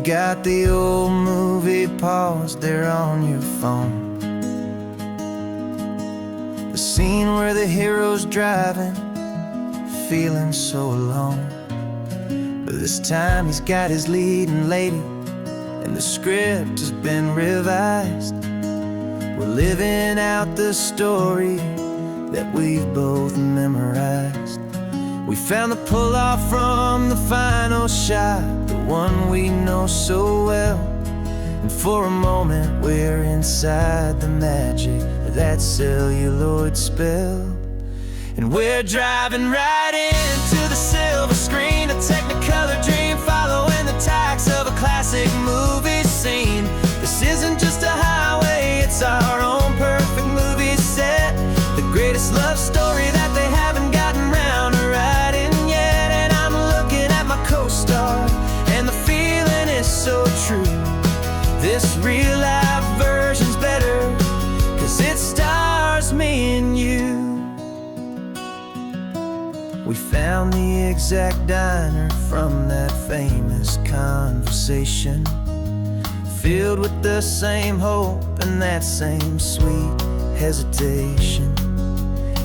You've got the old movie paused there on your phone, the scene where the hero's driving, feeling so alone. But this time he's got his leading lady, and the script has been revised. We're living out the story that we've both memorized. We found the pull-off from the final shot, the one we know so well. And for a moment we're inside the magic of that celluloid spell. And we're driving right into the silver screen, a technicolor dream following the tacks of a classic movie scene. This isn't just a highway, it's our own perfect movie set, the greatest love story that they haven't gotten round to writing yet. And I'm looking at my co-star, and the feeling is so true. This real-life version's better, 'cause it stars me and you. We found the exact diner from that famous conversation, filled with the same hope and that same sweet hesitation.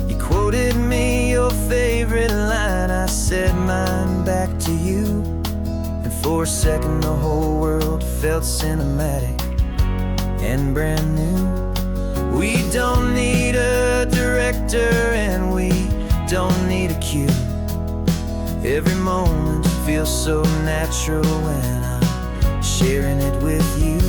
You quoted me your favorite line, I said mine back to you. And for a second the whole world felt cinematic and brand new. We don't need a director and we don't need a cue. Every moment feels so natural when I'm sharing it with you.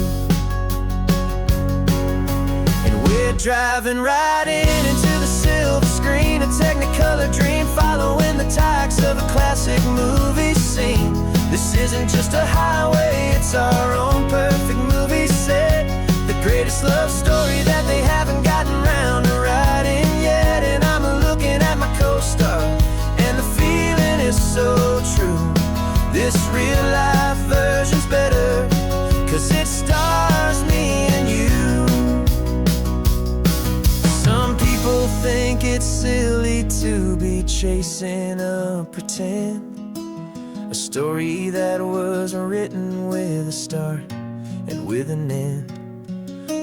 And we're driving right into the silver screen, a technicolor dream following the tacks of a classic movie scene. This isn't just a highway, it's our own perfect movie set, the greatest love story that they haven't gotten round to writing yet. And I'm looking at my co-star, and the feeling is so true. This real-life version's better, 'cause it stars me and you. Some people think it's silly to be chasing a pretend, a story that was written with a start and with an end.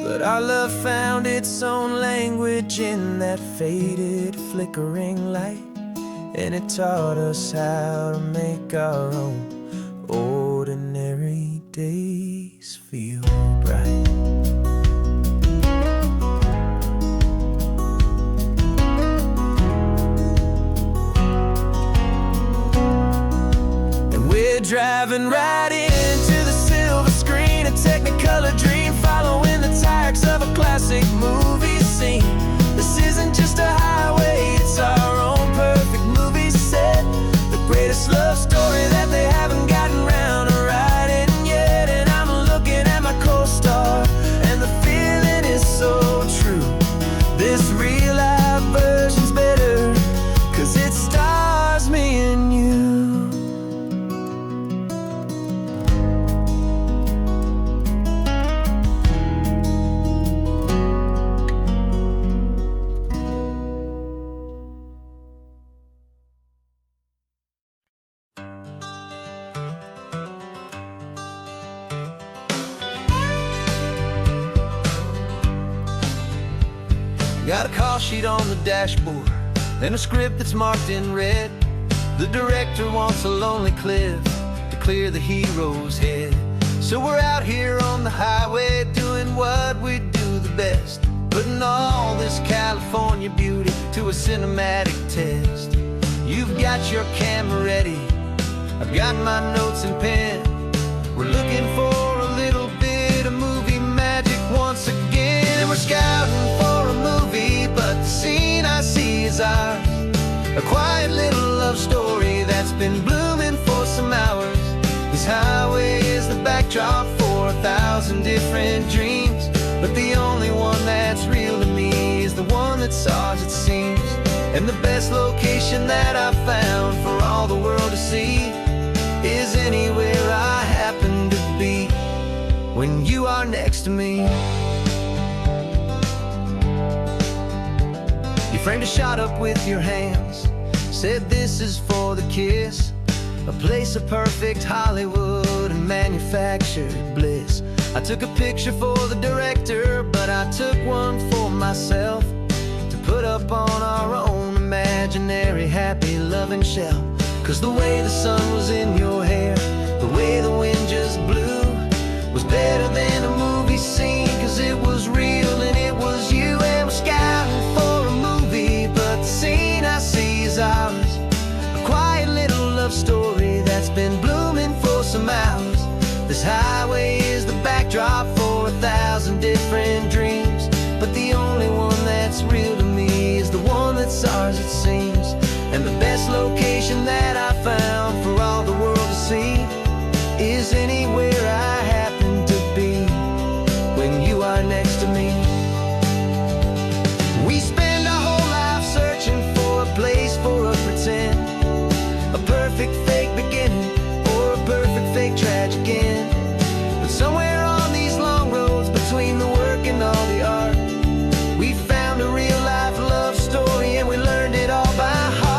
But our love found its own language in that faded, flickering light, and it taught us how to make our own ordinary days feel bright. And we're driving right into the silver screen, a technicolor dream following the tacks of a classic movie scene. This isn't just a highway, it's our own perfect movie set, the greatest love story that they haven't gotten round to writing yet. And I'm looking at my co-star, and the feeling is so true. This real-life version's better, 'cause it stars me and you. Got a call sheet on the dashboard and a script that's marked in red. The director wants a lonely cliff to clear the hero's head. So we're out here on the highway doing what we do the best, putting all this California beauty to a cinematic test. You've got your camera ready, I've got my notes and pen. We're looking for a little bit of movie magic once again. And we're scouting for a movie, but the scene I see is ours, a quiet little love story that's been blooming for some hours. This highway is the backdrop for 1,000 different dreams, but the only one that's real to me is the one that's ours, it seems. And the best location that I've found for all the world to see is anywhere I happen to be when you are next to me. You framed a shot up with your hands, said this is for the kiss, a place of perfect Hollywood and manufactured bliss. I took a picture for the director, but I took one for myself to put up on our own imaginary happy loving shelf. 'Cause the way the sun was in your hair, the way the wind just blew, was better than a movie scene. 'Cause it was real and it was you, and we're scouting for a movie, but the scene I see is ours. A quiet little love story that's been blooming for some hours. This highway is the backdrop for 1,000 different dreams, but the only one that's real to me is the one that's ours, it seems. And the best location that I found for all the world to see is anywhere I happen to be when you are next to me. We spend our whole life searching for a place for a pretend, a perfect fake beginning or a perfect fake tragic end. But somewhere on these long roads between the work and all the art, we found a real life love story, and we learned it all by heart.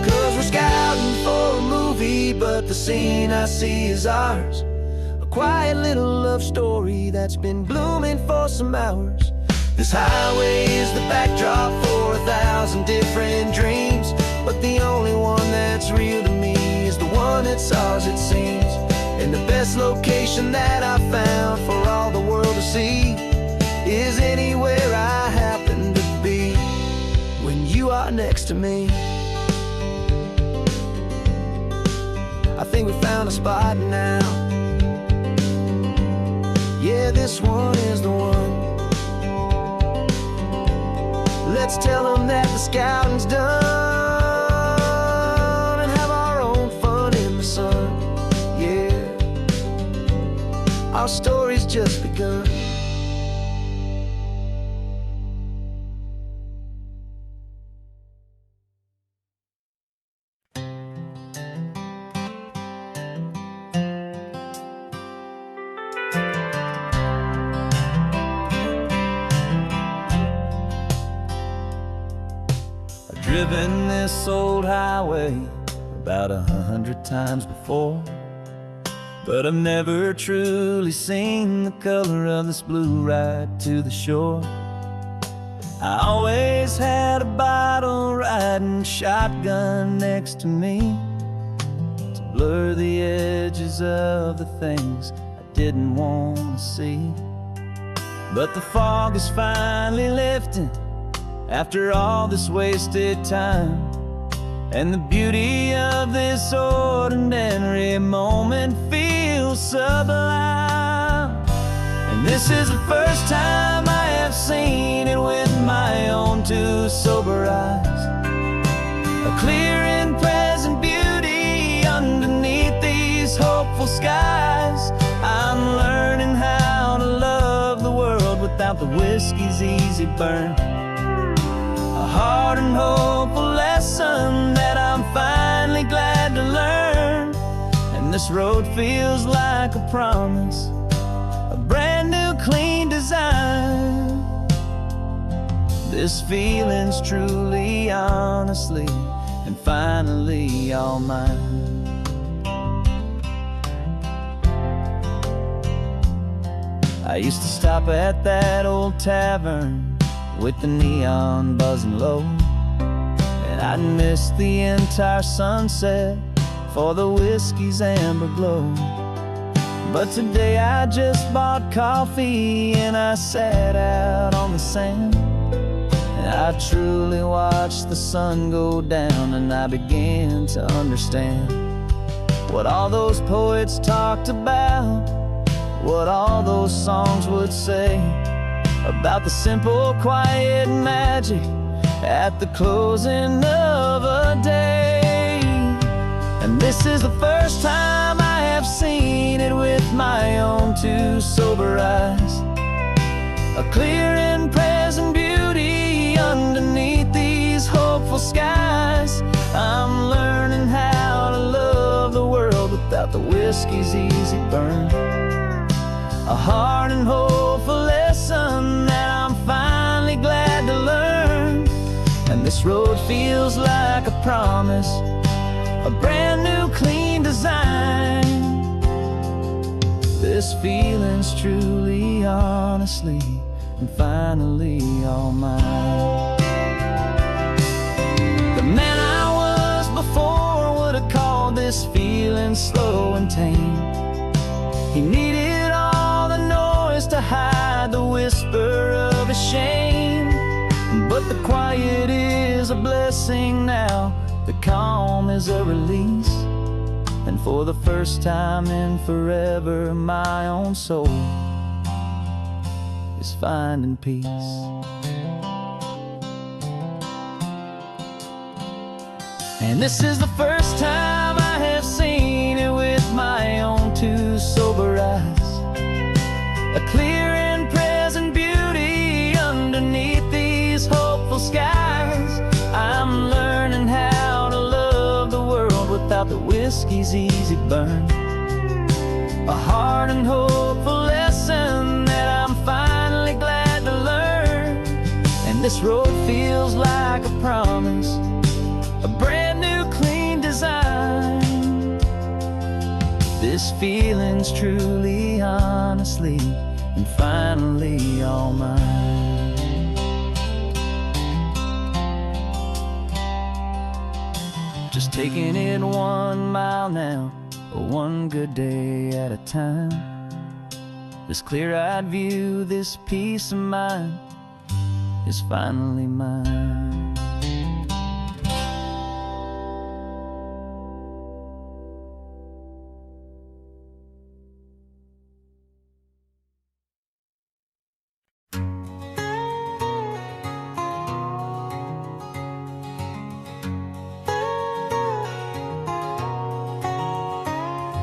'Cause we're scouting for a movie, but the scene I see is ours. A quiet little love story that's been blooming for some hours. This highway is the backdrop for 1,000 different dreams, but the only one that's real to me is the one that's ours, it seems. And the best location that I found for all the world to see is anywhere I happen to be when you are next to me. I think we found a spot now. Yeah, this one is the one. Let's tell them that the scouting's done and have our own fun in the sun. Yeah, our story's just begun. Driven this old highway about 100 times before, but I've never truly seen the color of this blue right to the shore. I always had a bottle riding shotgun next to me to blur the edges of the things I didn't want to see. But the fog is finally lifting after all this wasted time, and the beauty of this ordinary moment feels sublime. And this is the first time I have seen it with my own two sober eyes. A clear and present beauty underneath these hopeful skies. I'm learning how to love the world without the whiskey's easy burn. A hard and hopeful lesson that I'm finally glad to learn. And this road feels like a promise, a brand new clean design. This feeling's truly, honestly, and finally all mine. I used to stop at that old tavern with the neon buzzing low, and I'd miss the entire sunset for the whiskey's amber glow. But today I just bought coffee and I sat out on the sand, and I truly watched the sun go down, and I began to understand what all those poets talked about, what all those songs would say about the simple, quiet magic at the closing of a day. And this is the first time I have seen it with my own two sober eyes. A clear and present beauty underneath these hopeful skies. I'm learning how whiskey's easy burn. A hard and hopeful lesson that I'm finally glad to learn. And this road feels like a promise, a brand new clean design. This feeling's truly, honestly, and finally all mine. The man I was before would have called this feeling slow and tame. He needed all the noise to hide the whisper of his shame. But the quiet is a blessing now, the calm is a release. And for the first time in forever, my own soul is finding peace. And this is the first time I have seen it with my own two sober eyes. A clear and present beauty underneath these hopeful skies. I'm learning how to love the world without the whiskey's easy burn. A hard and hopeful lesson that I'm finally glad to learn. And this road feels like a promise, a brand new clean design. This feeling's truly, honestly, and finally all mine. Just taking it 1 mile now, one good day at a time. This clear-eyed view, this peace of mind is finally mine.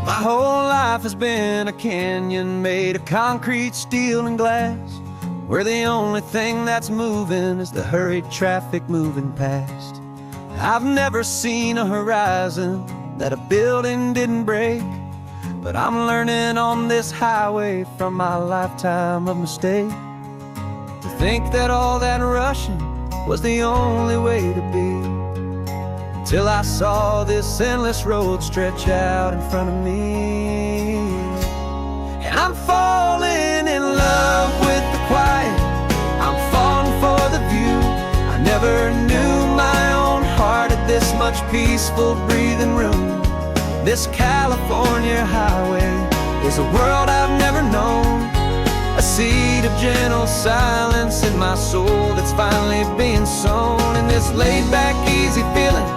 My whole life has been a canyon made of concrete, steel, and glass, where the only thing that's moving is the hurried traffic moving past. I've never seen a horizon that a building didn't break, but I'm learning on this highway from my lifetime of mistake to think that all that rushing was the only way to be. Till I saw this endless road stretch out in front of me. And I'm falling in love with the quiet, I'm falling for the view. I never knew my own heart had this much peaceful breathing room. This California highway is a world I've never known, a seed of gentle silence in my soul that's finally being sown. And this laid-back, easy feeling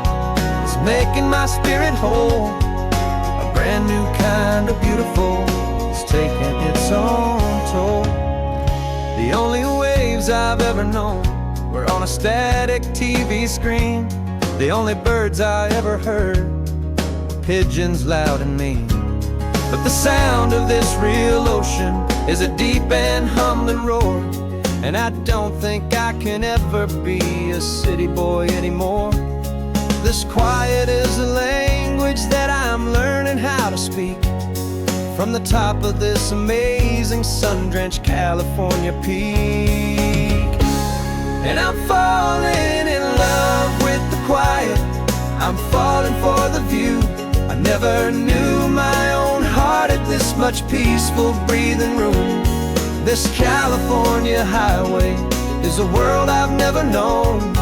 making my spirit whole, a brand new kind of beautiful is taking its own toll. The only waves I've ever known were on a static TV screen. The only birds I ever heard were pigeons loud and mean. But the sound of this real ocean is a deep and humbling roar, and I don't think I can ever be a city boy anymore. This quiet is a language that I'm learning how to speak from the top of this amazing sun-drenched California peak. And I'm falling in love with the quiet, I'm falling for the view. I never knew my own heart had this much peaceful breathing room. This California highway is a world I've never known,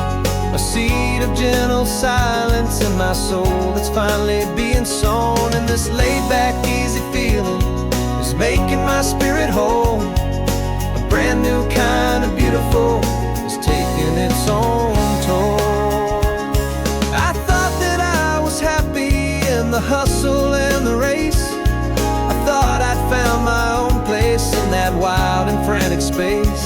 a seed of gentle silence in my soul that's finally being sown. And this laid-back, easy feeling is making my spirit whole, a brand new kind of beautiful is taking its own toll. I thought that I was happy in the hustle and the race. I thought I'd found my own place in that wild and frantic space.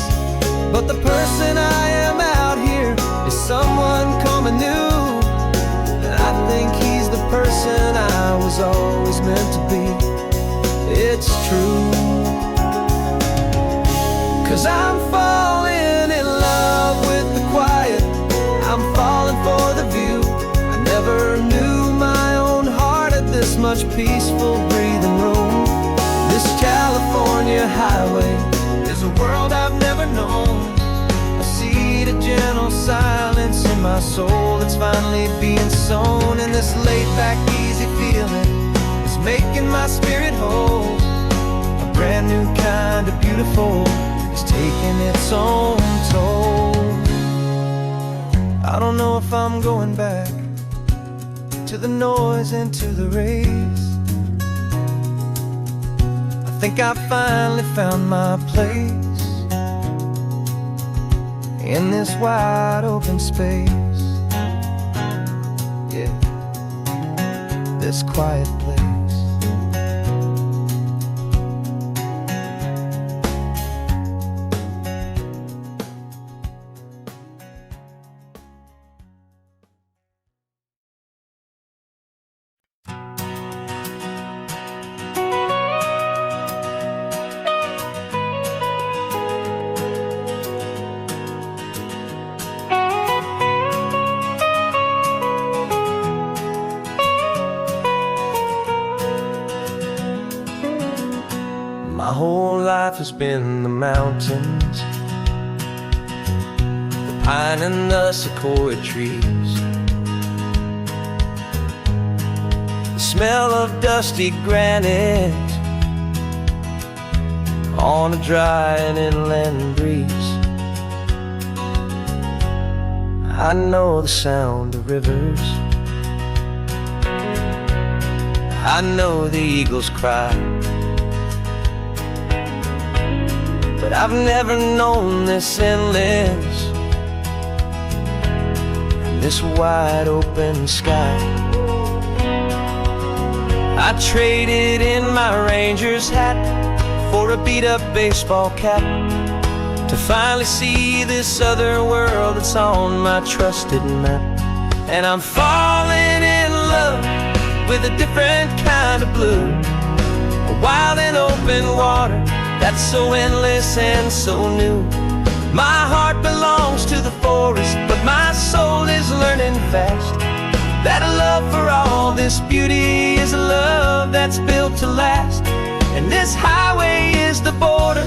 But the person I am out here is someone coming new, and I think he's the person I was always meant to be. It's true, 'cause I'm falling in love with the quiet, I'm falling for the view. I never knew my own heart had this much peaceful breathing room. highway is a world I've never known. I see the gentle silence in my soul that's finally being sown. And this laid-back, easy feeling is making my spirit whole. A brand new kind of beautiful is taking its own toll. I don't know if I'm going back to the noise and to the race. I think I finally found my place in this wide open space. Yeah, this quiet place. My whole life has been the mountains, the pine and the sequoia trees, the smell of dusty granite on a dry and inland breeze. I know the sound of rivers, I know the eagles cry, but I've never known this endless, this wide open sky. I traded in my ranger's hat for a beat-up baseball cap to finally see this other world that's on my trusted map. And I'm falling in love with a different kind of blue, a wild and open water that's so endless and so new. My heart belongs to the forest, but my soul is learning fast that a love for all this beauty is a love that's built to last. And this highway is the border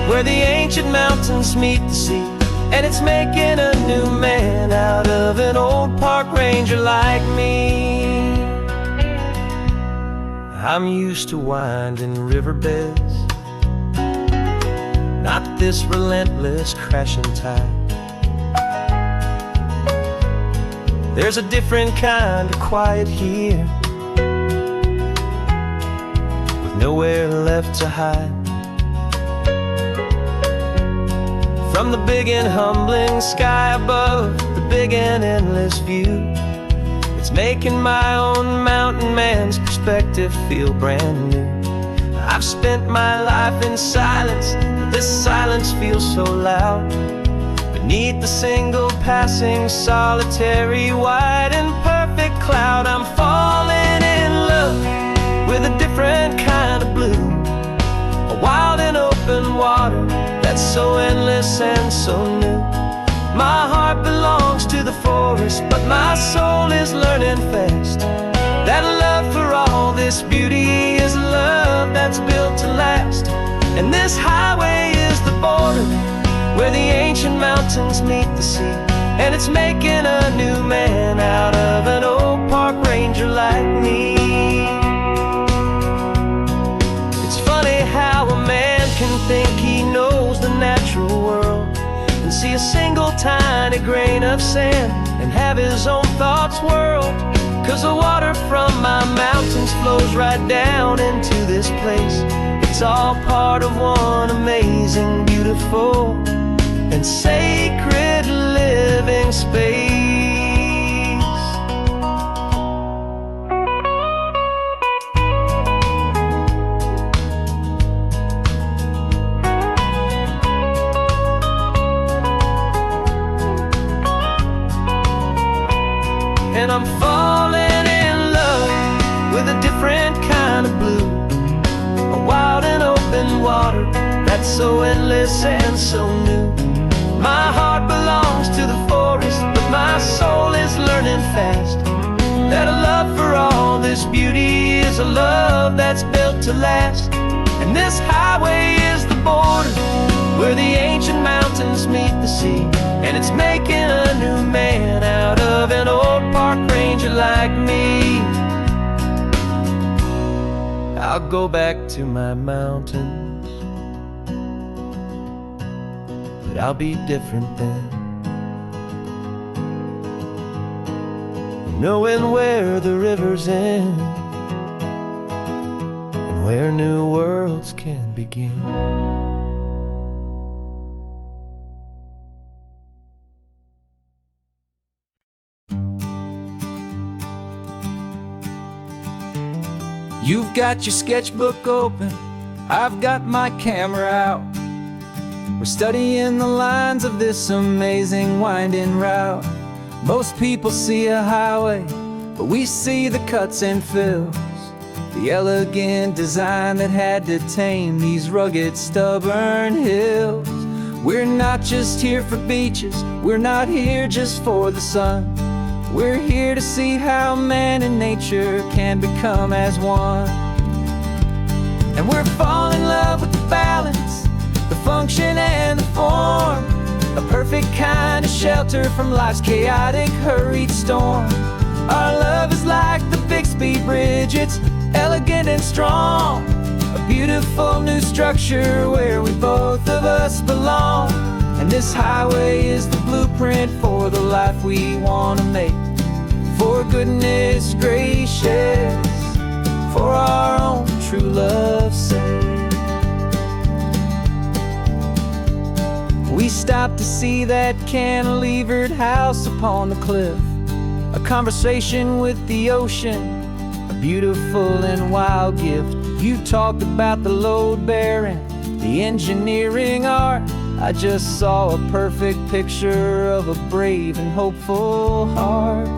where the ancient mountains meet the sea, and it's making a new man out of an old park ranger like me. I'm used to winding riverbeds, not this relentless crashing tide. There's a different kind of quiet here, with nowhere left to hide. From the big and humbling sky above, the big and endless view, it's making my own mountain man's perspective feel brand new. I've spent my life in silence, this silence feels so loud. Beneath the single passing solitary white and perfect cloud, I'm falling in love with a different kind of blue, a wild and open water that's so endless and so new. My heart belongs to the forest, but my soul is learning fast that love for all this beauty is a love that's built to last. And this highway is the border where the ancient mountains meet the sea, and it's making a new man out of an old park ranger like me. It's funny how a man can think he knows the natural world and see a single tiny grain of sand and have his own thoughts whirled. 'Cause the water from my mountains flows right down into this place. It's all part of one amazing, beautiful, and sacred living space. And I'm falling in love with a different kind of blue, a wild and open water that's so endless and so new. My heart belongs to the forest, but my soul is learning fast that a love for all this beauty is a love that's built to last. And this highway is border where the ancient mountains meet the sea, and it's making a new man out of an old park ranger like me. I'll go back to my mountains, but I'll be different then, knowing where the rivers end and where new worlds can begin. You've got your sketchbook open, I've got my camera out. We're studying the lines of this amazing winding route. Most people see a highway, but we see the cuts and fills, the elegant design that had to tame these rugged, stubborn hills. We're not just here for beaches, we're not here just for the sun. We're here to see how man and nature can become as one. And we're falling in love with the balance, the function and the form, a perfect kind of shelter from life's chaotic, hurried storm. Our love is like the Bixby Bridge, it's elegant and strong, a beautiful new structure where we both of us belong. And this highway is the blueprint for the life we want to make. For goodness gracious, for our own true love's sake. We stopped to see that cantilevered house upon the cliff, a conversation with the ocean, a beautiful and wild gift. You talked about the load bearing, the engineering art. I just saw a perfect picture of a brave and hopeful heart.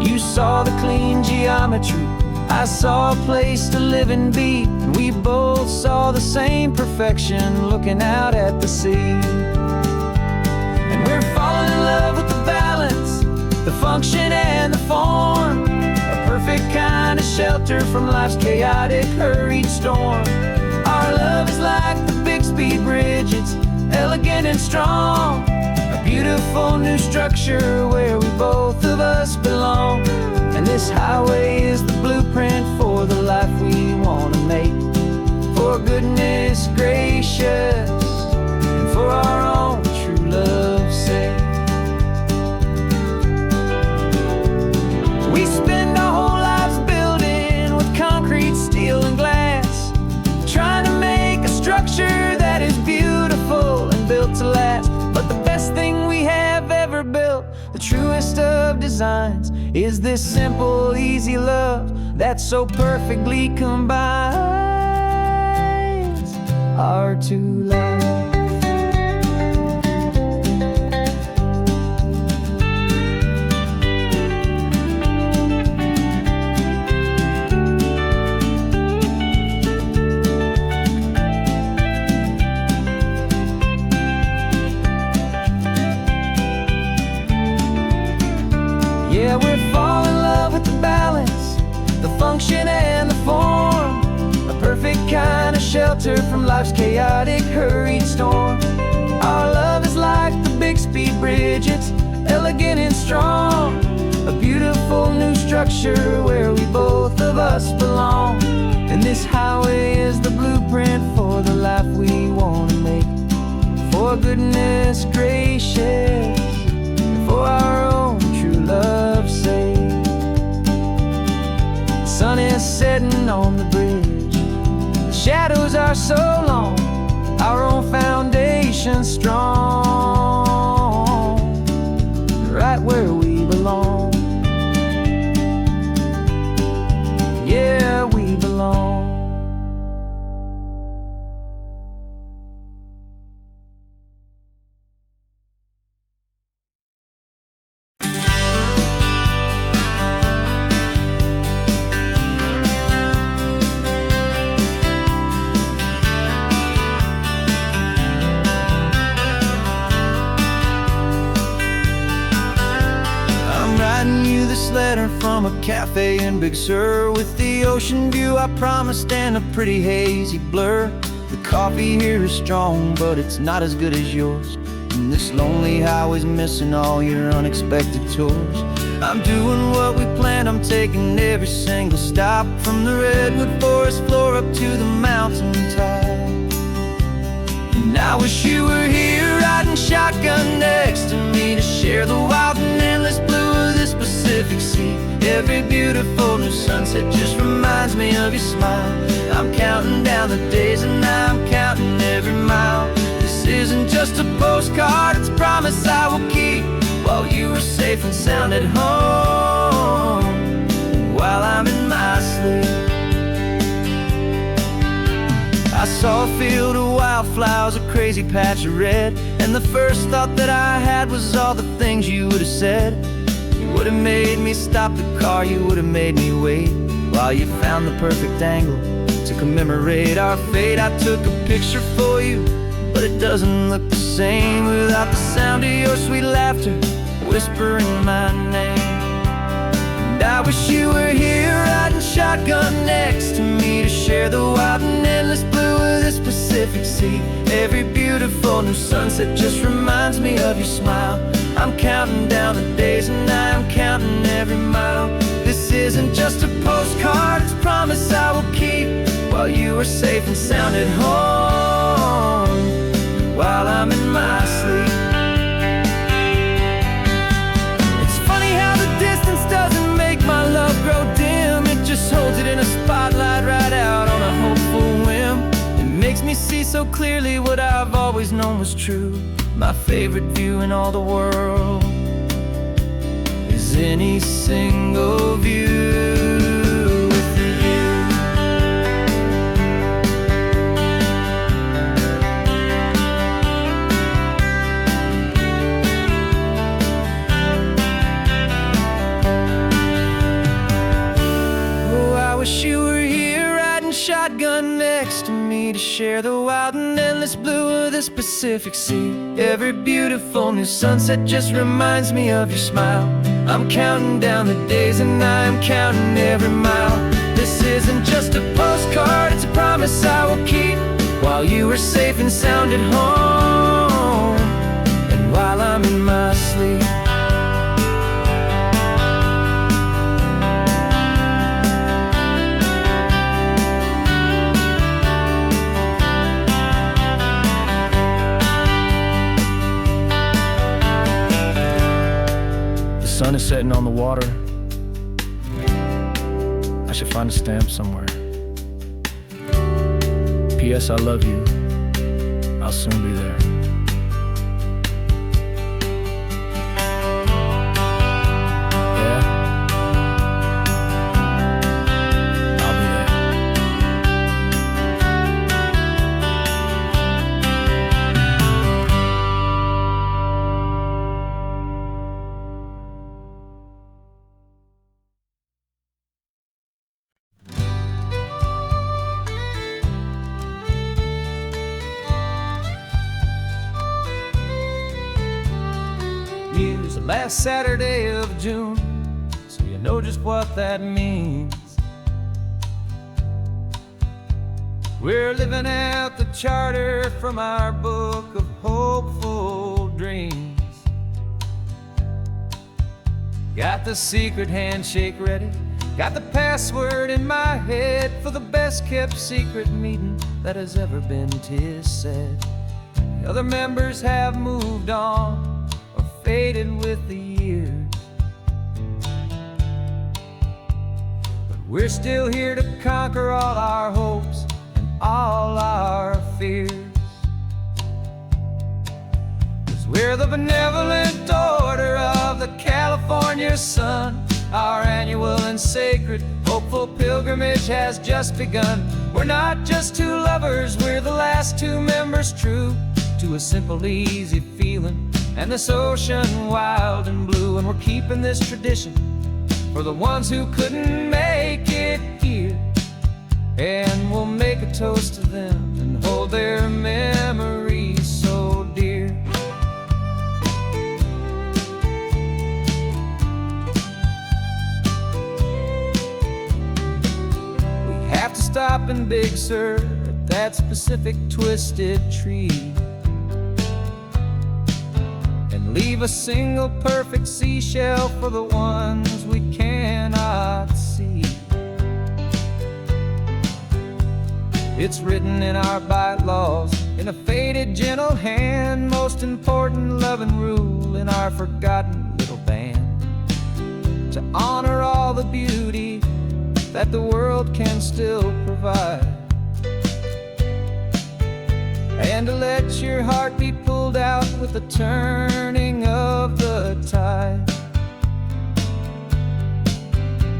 You saw the clean geometry, I saw a place to live and be, and we both saw the same perfection looking out at the sea. And we're falling in love with the balance, the function and the form, a perfect kind of shelter from life's chaotic, hurried storm. Our love is like the Bixby Bridge, it's elegant and strong, a beautiful new structure where we both of us belong. And this highway is the blueprint for the life we want to make. For goodness gracious, and for our own true love's sake. We spend our whole lives building with concrete, steel and glass, trying to make a structure that is beautiful and built to last. But the best thing we have ever built, the truest of designs, is this simple, easy love that so perfectly combines our two lives. Yeah, we're falling in love with the balance, the function and the form, a perfect kind of shelter from life's chaotic, hurried storm. Our love is like the Bixby Bridge, it's elegant and strong, a beautiful new structure where we both of us belong. And this highway is the blueprint for the life we want to make. For goodness gracious, and for our own true love's sake. The sun is setting on the bridge, the shadows are so long, our own foundation strong, right where we belong. Yeah, we belong. This letter from a cafe in Big Sur, with the ocean view I promised and a pretty hazy blur. The coffee here is strong, but it's not as good as yours. And this lonely highway's missing all your unexpected tours. I'm doing what we planned, I'm taking every single stop, from the redwood forest floor up to the mountain top. And I wish you were here riding shotgun next to me, to share the wild and endless blue of this Pacific Sea. Every beautiful new sunset just reminds me of your smile. I'm counting down the days and I'm counting every mile. This isn't just a postcard, it's a promise I will keep, while you are safe and sound at home, while I'm in my sleep. I saw a field of wildflowers, a crazy patch of red, and the first thought that I had was all the things you would have said. You would have made me stop the car, you would have made me wait, while you found the perfect angle to commemorate our fate. I took a picture for you, but it doesn't look the same without the sound of your sweet laughter whispering my name. And I wish you were here riding shotgun next to me, to share the wild and endless blue of this Pacific Sea. Every beautiful new sunset just reminds me of your smile. I'm counting down the days and I'm counting every mile. This isn't just a postcard, it's a promise I will keep, while you are safe and sound at home, while I'm in my sleep. It's funny how the distance doesn't make my love grow dim. It just holds it in a spotlight right out on a hopeful whim. It makes me see so clearly what I've always known was true. My favorite view in all the world is any single view. I wish you were here riding shotgun next to me, to share the wild and endless blue of this Pacific Sea. Every beautiful new sunset just reminds me of your smile. I'm counting down the days and I'm counting every mile. This isn't just a postcard, it's a promise I will keep, while you are safe and sound at home, and while I'm in my sleep. The sun is setting on the water. I should find a stamp somewhere. P.S. I love you. I'll soon be there. Yeah? I'll be there. It's the last Saturday of June, so you know just what that means. We're living out the charter from our book of hopeful dreams. Got the secret handshake ready, got the password in my head for the best kept secret meeting that has ever been, 'tis said. The other members have moved on, faded with the years, but we're still here to conquer all our hopes and all our fears. 'Cause we're the benevolent order of the California sun. Our annual and sacred hopeful pilgrimage has just begun. We're not just two lovers, we're the last two members true to a simple, easy feeling and this ocean wild and blue. And we're keeping this tradition for the ones who couldn't make it here, and we'll make a toast to them and hold their memories so dear. We have to stop in Big Sur at that specific twisted tree, and leave a single perfect seashell for the ones we cannot see. It's written in our bylaws, in a faded gentle hand, most important loving rule in our forgotten little band, to honor all the beauty that the world can still provide, and to let your heart be pulled out with the turning of the tide.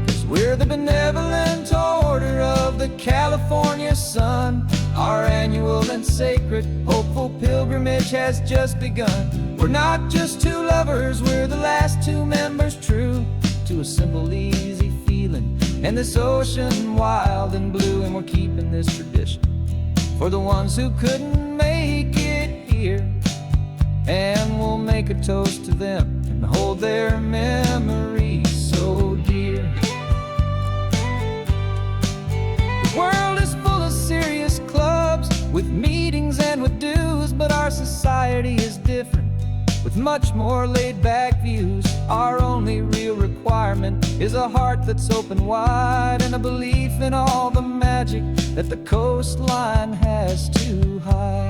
'Cause we're the benevolent order of the California sun. Our annual and sacred, hopeful pilgrimage has just begun. We're not just two lovers, we're the last two members true to a simple, easy feeling, and this ocean wild and blue. And we're keeping this tradition for the ones who couldn't make it here, and we'll make a toast to them and hold their memories so dear. The world is full of serious clubs, with meetings and with dues, but our society is different, with much more laid-back views. Our only real requirement is a heart that's open wide, and a belief in all the magic that the coastline has to hide.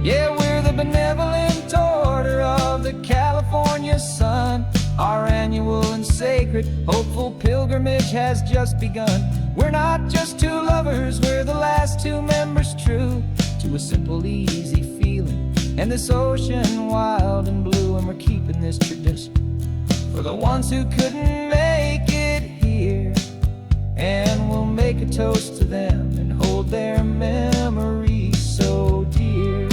Yeah, we're the benevolent order of the California sun. Our annual and sacred, hopeful pilgrimage has just begun. We're not just two lovers, we're the last two members true to a simple, easy feeling, and this ocean wild and blue. And we're keeping this tradition for the ones who couldn't make it here, and we'll make a toast to them and hold their memories so dear.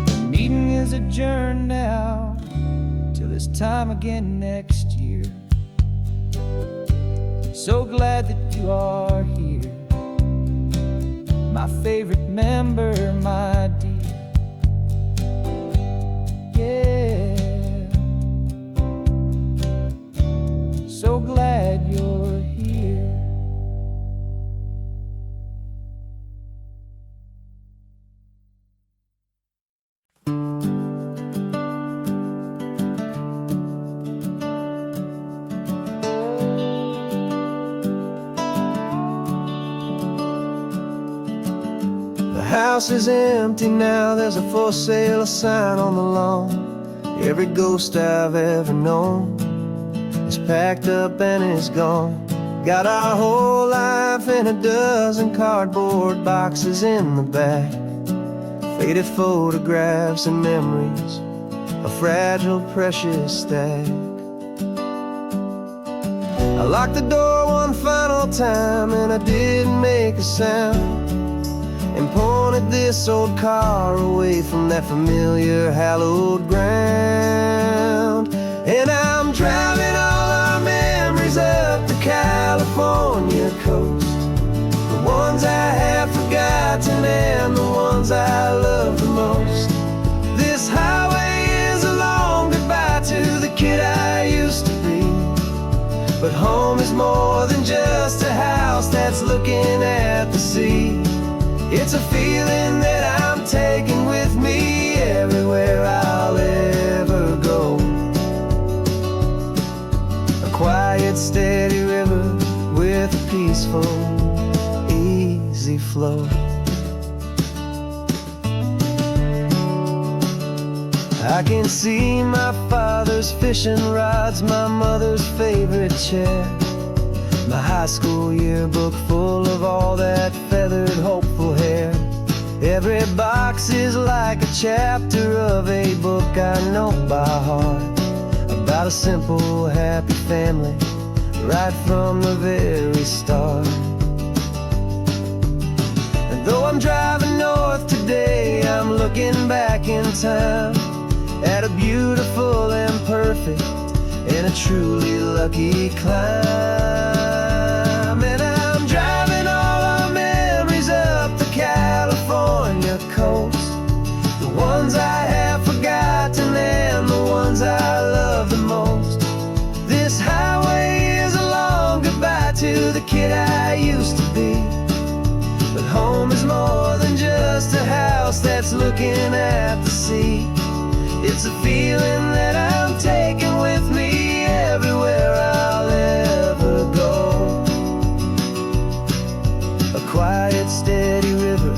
The meeting is adjourned now till this time again next year. So glad that you are here, my favorite member, my dear. Yeah, so glad you're here. The house is empty now, there's a for sale sign on the lawn. Every ghost I've ever known is packed up and is gone. Got our whole life in a dozen cardboard boxes in the back, faded photographs and memories, a fragile, precious stack. I locked the door one final time and I didn't make a sound, and pointed this old car away from that familiar hallowed ground. And I'm driving all our memories up the California coast, the ones I have forgotten and the ones I love the most. This highway is a long goodbye to the kid I used to be, but home is more than just a house that's looking at the sea. It's a feeling that I'm taking with me everywhere I'll ever go. A quiet, steady river with a peaceful, easy flow. I can see my father's fishing rods, my mother's favorite chair, my high school yearbook full of all that feathered, hopeful hair. Every box is like a chapter of a book I know by heart, about a simple, happy family right from the very start. And though I'm driving north today, I'm looking back in time at a beautiful and perfect and a truly lucky climb. And I'm driving all our memories up the California coast, house that's looking at the sea. It's a feeling that I'm taking with me everywhere I'll ever go. A quiet, steady river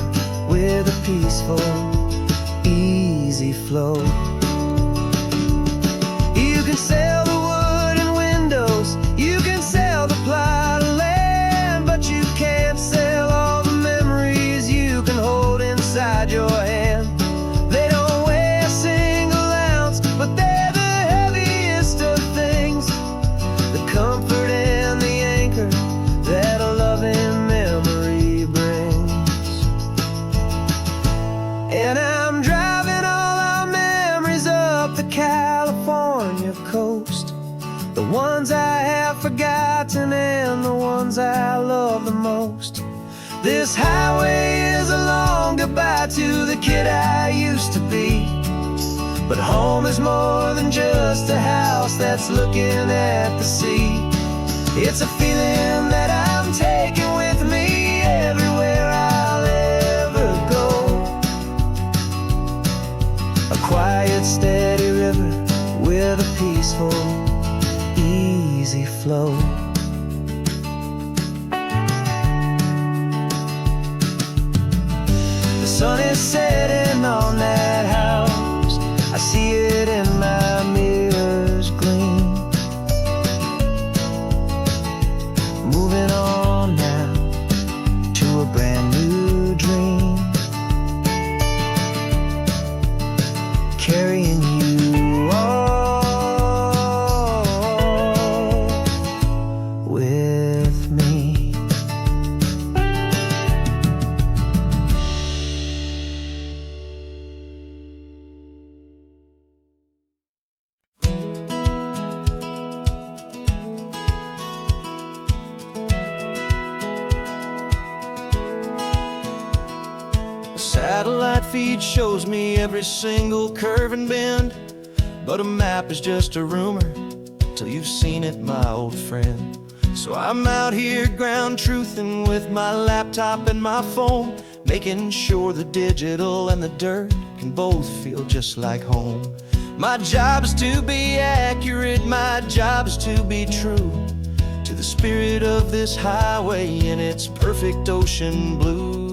with a peaceful, easy flow. You can sail the wood and windows, you can sail the plot of land, but you can't sail all the memories you can hold inside your hand. They don't weigh a single ounce, but they're the heaviest of things, the comfort and the anchor that a loving memory brings. And I'm driving all our memories up the California coast, the ones I have forgotten and the ones I love the most. This highway is a long goodbye to the kid I used to be, but home is more than just a house that's looking at the sea. It's a feeling that I'm taking with me everywhere I'll ever go. A quiet, steady river with a peaceful, easy flow. The sun is setting on that house, I see it in my mirror's gleam. Moving on now to a brand new dream, carrying you all with me. Satellite feed shows me every single curve and bend, but a map is just a rumor till you've seen it, my old friend. So I'm out here ground truthing with my laptop and my phone, making sure the digital and the dirt can both feel just like home. My job is to be accurate, my job is to be true to the spirit of this highway in its perfect ocean blue.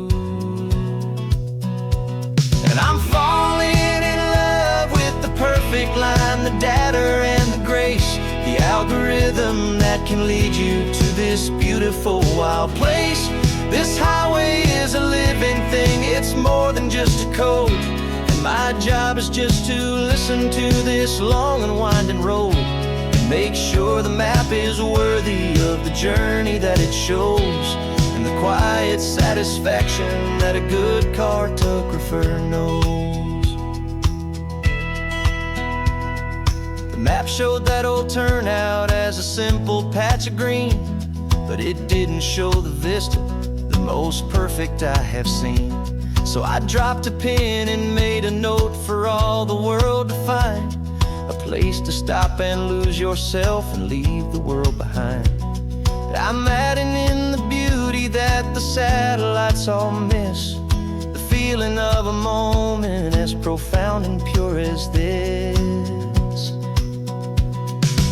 And I'm falling in love with the perfect line, the data and the grace, the algorithm that can lead you to this beautiful wild place. This highway is a living thing, it's more than just a code, and my job is just to listen to this long and winding road and make sure the map is worthy of the journey that it shows, and the quiet satisfaction that a good cartographer knows. The map showed that old turnout as a simple patch of green, but it didn't show the vista, the most perfect I have seen. So I dropped a pin and made a note for all the world to find, a place to stop and lose yourself and leave the world behind. I'm adding in the beauty that the satellites all miss, the feeling of a moment as profound and pure as this.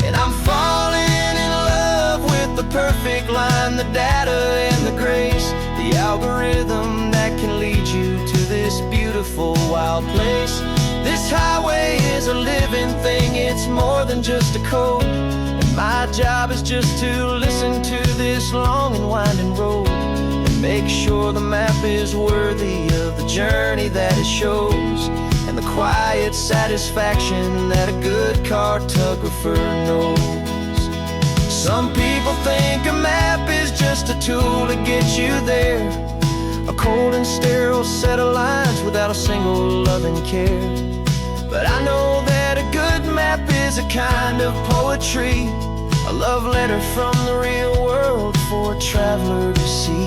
And I'm falling in love with the perfect line, the data and the grace, the algorithm that can lead you to this beautiful wild place. This highway is a living thing, it's more than just a code, and my job is just to listen to this long and winding road and make sure the map is worthy of the journey that it shows, and the quiet satisfaction that a good cartographer knows. Some people think a map is just a tool to get you there, a cold and sterile set of lines without a single loving care. But I know that a good map is a kind of poetry, a love letter from the real world for a traveler to see.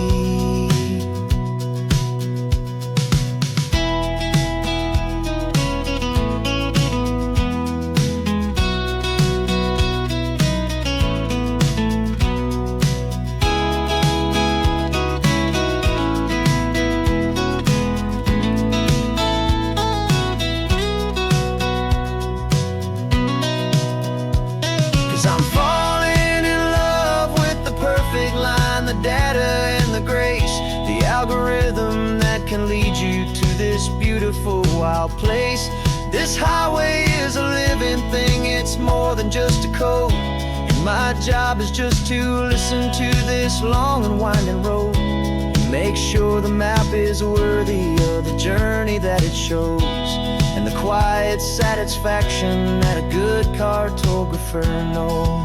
beautiful, wild place. This highway is a living thing, it's more than just a code. And my job is just to listen to this long and winding road, and make sure the map is worthy of the journey that it shows, and the quiet satisfaction that a good cartographer knows.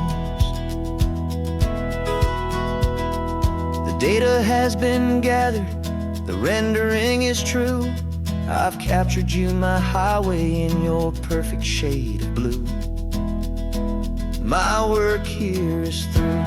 The data has been gathered, the rendering is true. I've captured you, my highway, in your perfect shade of blue. My work here is through.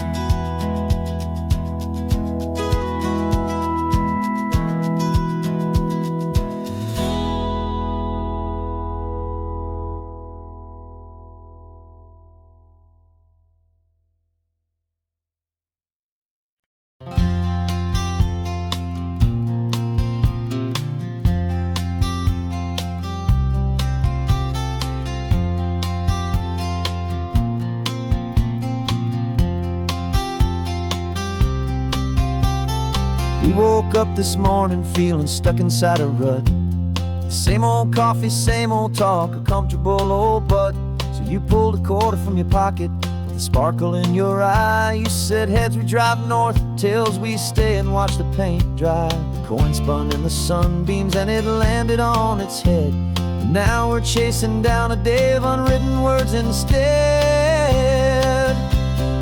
We woke up this morning feeling stuck inside a rut. Same old coffee, same old talk, a comfortable old butt. So you pulled a quarter from your pocket with a sparkle in your eye. You said, heads we drive north, tails we stay and watch the paint dry. The coin spun in the sunbeams and it landed on its head. And now we're chasing down a day of unwritten words instead.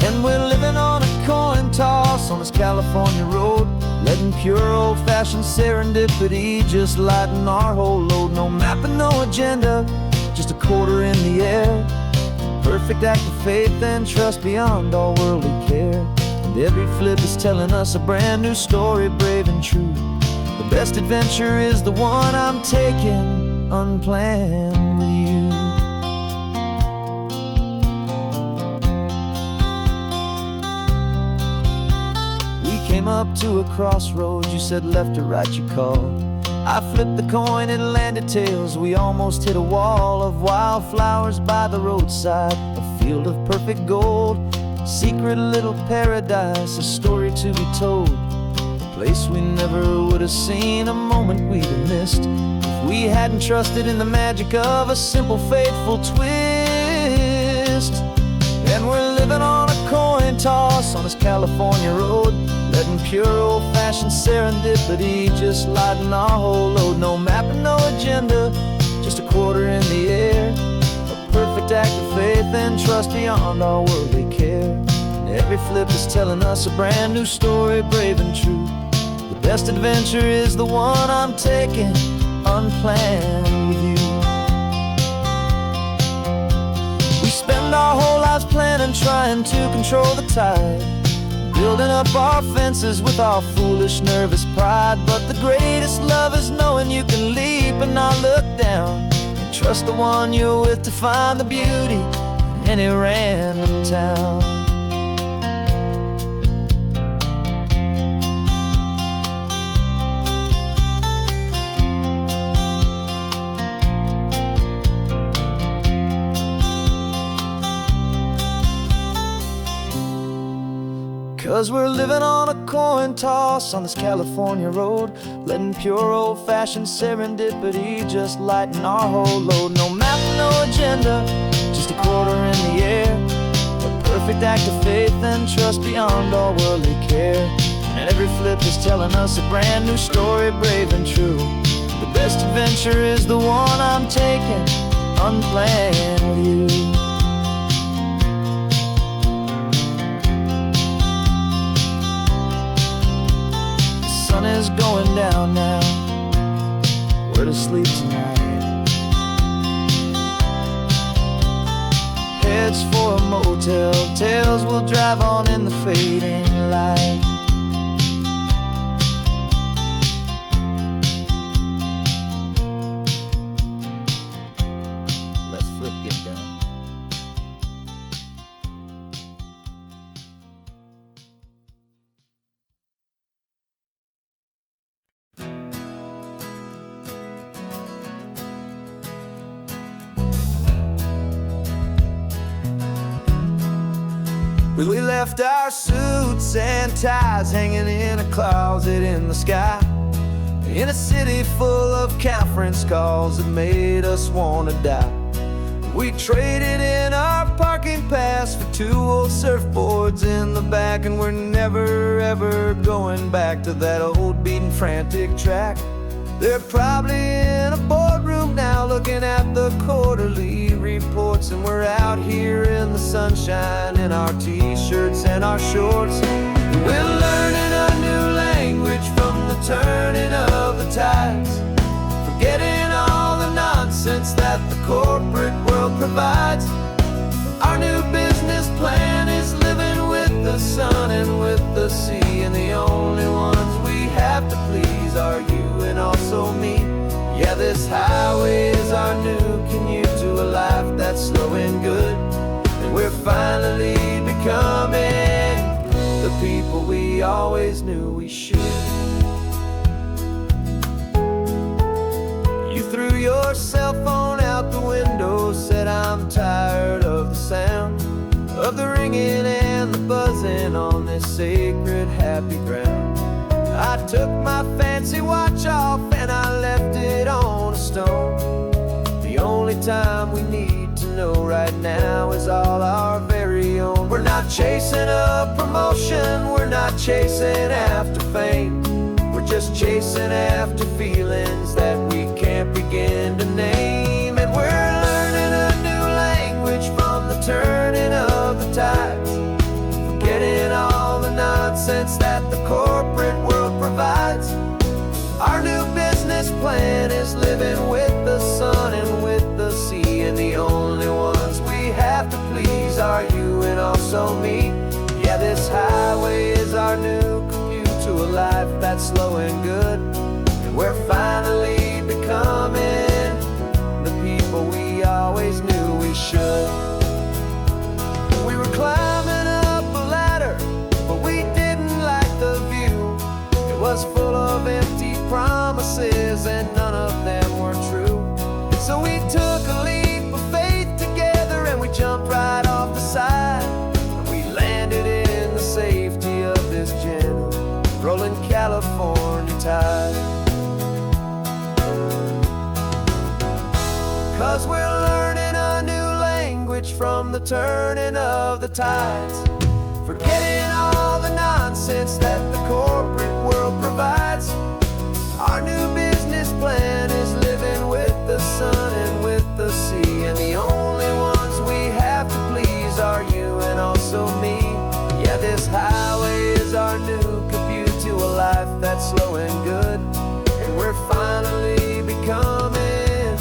And we're living on a coin toss on this California road, letting pure old-fashioned serendipity just lighten our whole load. No map and no agenda, just a quarter in the air. Perfect act of faith and trust beyond all worldly care. And every flip is telling us a brand new story, brave and true. The best adventure is the one I'm taking, unplanned with you. Came up to a crossroads, you said left or right, you called. I flipped the coin, it landed tails. We almost hit a wall of wildflowers by the roadside, a field of perfect gold, secret little paradise, a story to be told, a place we never would have seen, a moment we'd have missed if we hadn't trusted in the magic of a simple, faithful twist. And we're living on a coin toss on this California road, letting pure old-fashioned serendipity just lighten our whole load. No map and no agenda, just a quarter in the air. A perfect act of faith and trust beyond all worldly care. And every flip is telling us a brand new story, brave and true. The best adventure is the one I'm taking, unplanned with you. We spend our whole lives planning, trying to control the tide, building up our fences with our foolish, nervous pride. But the greatest love is knowing you can leap and not look down, and trust the one you're with to find the beauty in any random town. 'Cause we're living on a coin toss on this California road, letting pure old-fashioned serendipity just lighten our whole load. No map, no agenda, just a quarter in the air. A perfect act of faith and trust beyond all worldly care. And every flip is telling us a brand new story, brave and true. The best adventure is the one I'm taking, unplanned with you. The sun is going down now, where to sleep tonight? Heads for a motel, tails will drive on in the fading light. Let's flip, get done. We left our suits and ties hanging in a closet in the sky, in a city full of conference calls that made us wanna die. We traded in our parking pass for 2 old surfboards in the back, and we're never ever going back to that old beaten frantic track. They're probably in a boardroom now looking at the quarterly reports, and we're out here in the sunshine in our t-shirts and our shorts. We're learning a new language from the turning of the tides, forgetting all the nonsense that the corporate world provides. Our new business plan is living with the sun and with the sea, and the only ones we have to please are you and also me. Yeah, this highway is our new commute to a life that's slow and good, and we're finally becoming the people we always knew we should. You threw your cell phone out the window, said I'm tired of the sound of the ringing and the buzzing on this sacred happy ground. I took my fancy watch off and I left it on a stone. The only time we need to know right now is all our very own. We're not chasing a promotion, we're not chasing after fame, we're just chasing after feelings that we can't begin to name. And we're learning a new language from the turning of the tides, forgetting all the nonsense that the corporate world provides. Our new business plan is living with the sun and with the sea, and the only ones we have to please are you and also me. Yeah, this highway is our new commute to a life that's slow and good, and we're finally becoming the people we always knew we should. We were climbing up a ladder, but we didn't like the view. It was full of empty promises and none of them were true. So we took a leap of faith together and we jumped right off the side, and we landed in the safety of this gentle rolling California tide. 'Cause we're learning a new language from the turning of the tides, forgetting all the nonsense that the corporate world provides. Our new business plan is living with the sun and with the sea, and the only ones we have to please are you and also me. Yeah, this highway is our new commute to a life that's slow and good, and we're finally becoming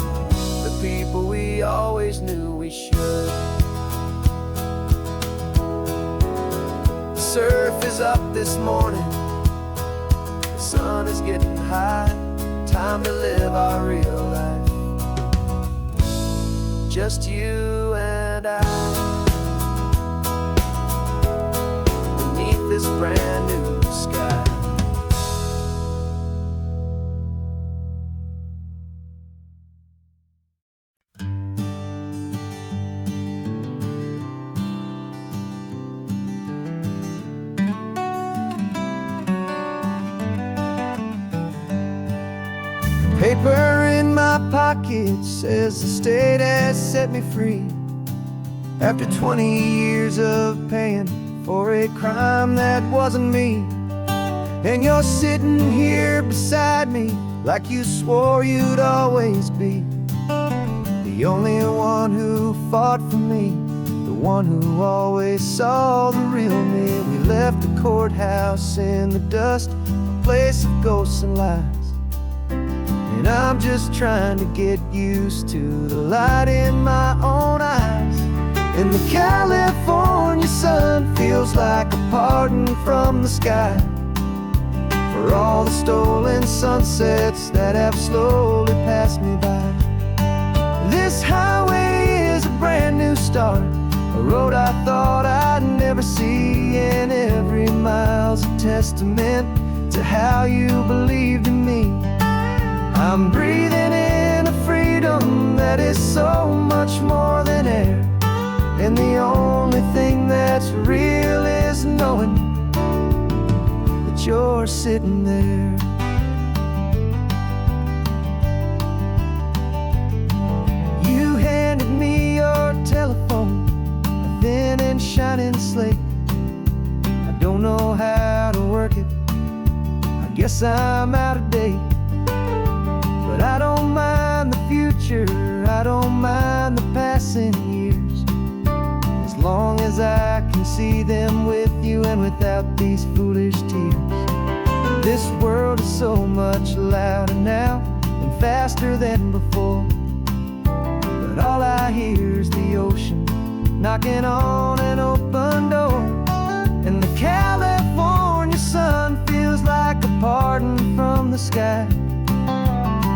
the people we always knew we should. The surf is up this morning, the sun is getting high, time to live our real life, just you and I, beneath this brand new sky. Paper in my pocket says the state has set me free after 20 years of paying for a crime that wasn't me. And you're sitting here beside me like you swore you'd always be the only one who fought for me, the one who always saw the real me. We left the courthouse in the dust, a place of ghosts and lies, and I'm just trying to get used to the light in my own eyes. And the California sun feels like a pardon from the sky for all the stolen sunsets that have slowly passed me by. This highway is a brand new start, a road I thought I'd never see, and every mile's a testament to how you believed in me. I'm breathing in a freedom that is so much more than air, and the only thing that's real is knowing that you're sitting there. guess I'm out of date, but I don't mind the future, I don't mind the passing years, as long as I can see them with you and without these foolish tears. This world is so much louder now and faster than before, but all I hear is the ocean knocking on an open door. And the California sun feels like a pardon from the sky